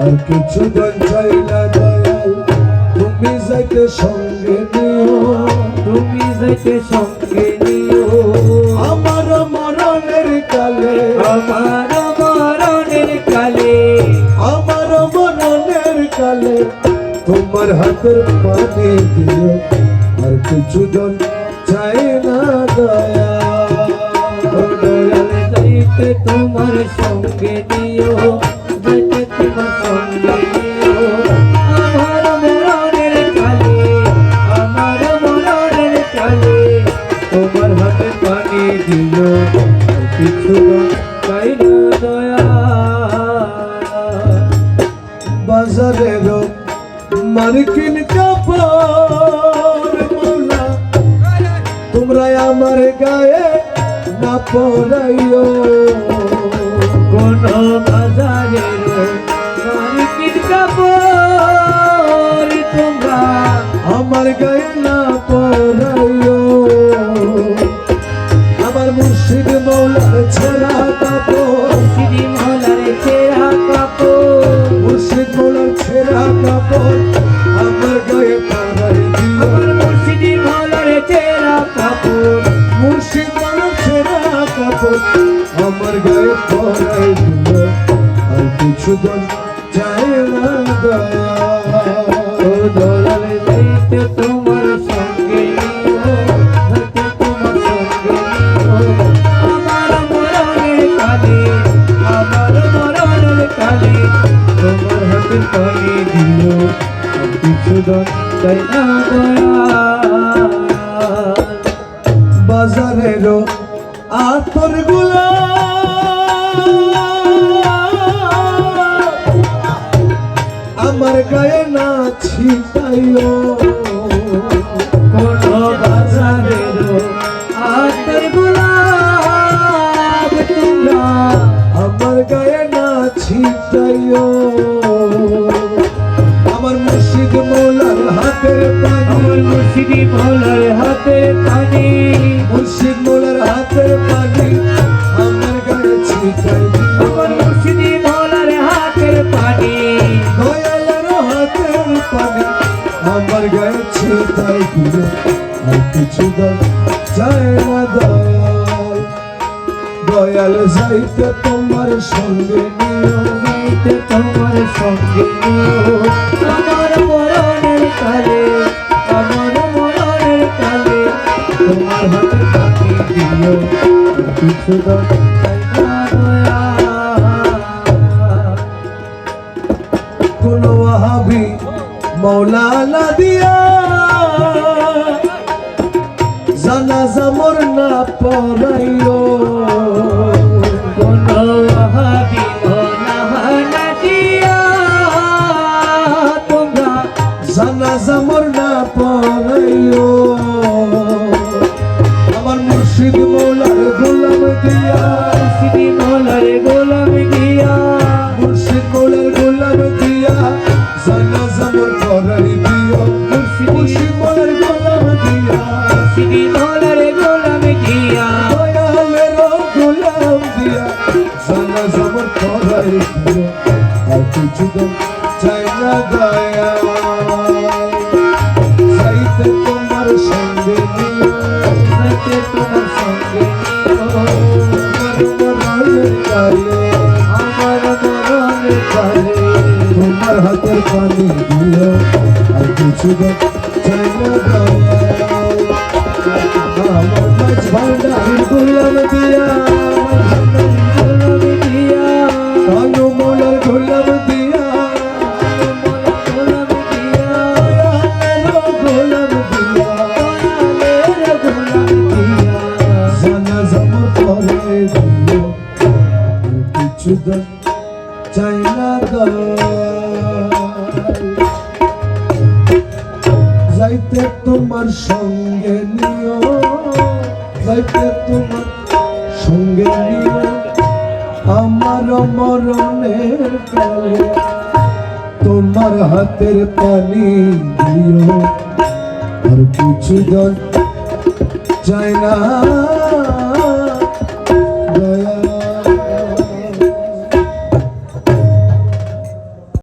আর কিছু দিন চাই না দয়াল তুমি যাইতে সঙ্গে নিও তুমি যাইতে সঙ্গে নিও আমার মরণের কালে আমার মরণের কালে আমার মরণের কালে তোমার হাতের পানি দিও আর কিছু দিন চাই না দয়াল দয়াল যাইতে তোমার সঙ্গে নিও যাইতে তোমার সঙ্গে নিও আমার মরণের কালে আমার মরণের কালে তোমার হাতে পানি দিও আর কিছু চাই না দয়াল বাজারের মার্কিন কাপড় মৌলা তোমরা আমার গায়ে না পরাইও কোন বাজারের মার্কিন কাপড় তোমরা আমার গায়ে না পরাইও আমার মুর্শিদ মৌলার ছেঁড়া কাপড় সিদি মহলার ছেঁড়া কাপড় মুর্শিদ মৌলার ছেঁড়া কাপড় আমার গায়ে পরাই দিও আমার মুর্শিদি মহলার ছেঁড়া কাপড় মুর্শিদ মৌলার ছেঁড়া কাপড় আমার গায়ে পরাই দিও আর কিছু দিন চাই না দয়াল ও দয়াল যাইতে তোমার সঙ্গে নিও যাইতে তোমার সঙ্গে নিও আমার মরণের কালে আমার মরণের কালে তোমার হাতে পানি দিও আর কিছু দিন চাই না দয়াল বাজারেরও আতর গুলা আমার গায়ে না ছিটাইও কোন বাজারের আতর গোলাপ তোমরা আমার গায়ে না ছিটাইও আমার মুর্শিদ মৌলার হাতের পানি আমার মুর্শিদি মহলার হাতে পানি মুর্শিদ মৌলার হাতের পানি আমার গায়ে ছিটাই দিও আমার মুর্শিদি মহলার হাতের পানি দয়ালের হাতের পানি আমার গায়ে ছিটাই দিও আর কিছু দিন চাই না দয়াল দয়াল যাইতে তোমার সঙ্গে নিও যাইতে তোমার সঙ্গে নিও আমার মরণের কালে আমার মরণের কালে তোমার হাতে পানি দিও আর কিছু দিন চাই না দয়াল কোন ওয়াহাবি মৌলানা দিয়া জানাজা মোর না পড়াইও কোন ওয়াহাবি মৌলানা দিয়া তোমরা জানাজা মোর না পড়াইও আমার মুর্শিদ মৌলার গোলাম দিয়া মুর্শিদি মহলার গোলাম দিয়া মুর্শিদ মৌলার গোলাম দিয়া জানাজা মোর পড়াই দিও মুর্শিদ মৌলার গোলাম দিয়া মুর্শিদি মহলার গোলাম দিয়া দয়ালের গোলাম দিয়া জানাজা মোর পড়াই দিও আর কিছু দিন চাই না দয়াল যাইতে তোমার সঙ্গে নিও যাইতে তোমার সঙ্গে নিও মরণের কালে আমার মরণের কালে তোমার হাতের পানি দিও আর কিছু দিন চাই না দয়াল আমার মাঝ ভান্ডার গোলাম দিয়া গোলাম দিয়া কানু মোলার গোলাম দিয়া গোলাম দিয়া গোলাম দিয়া দয়ালের গোলাম দিয়া জানাজা মোর পড়াই দিও আর কিছু দিন চাই না দয়াল যাইতে তোমার সঙ্গে নিও যাইতে তোমার সঙ্গে নিও আমার মরণের কালে তোমার হাতের পানি দিও আর কিছু দিন চাই না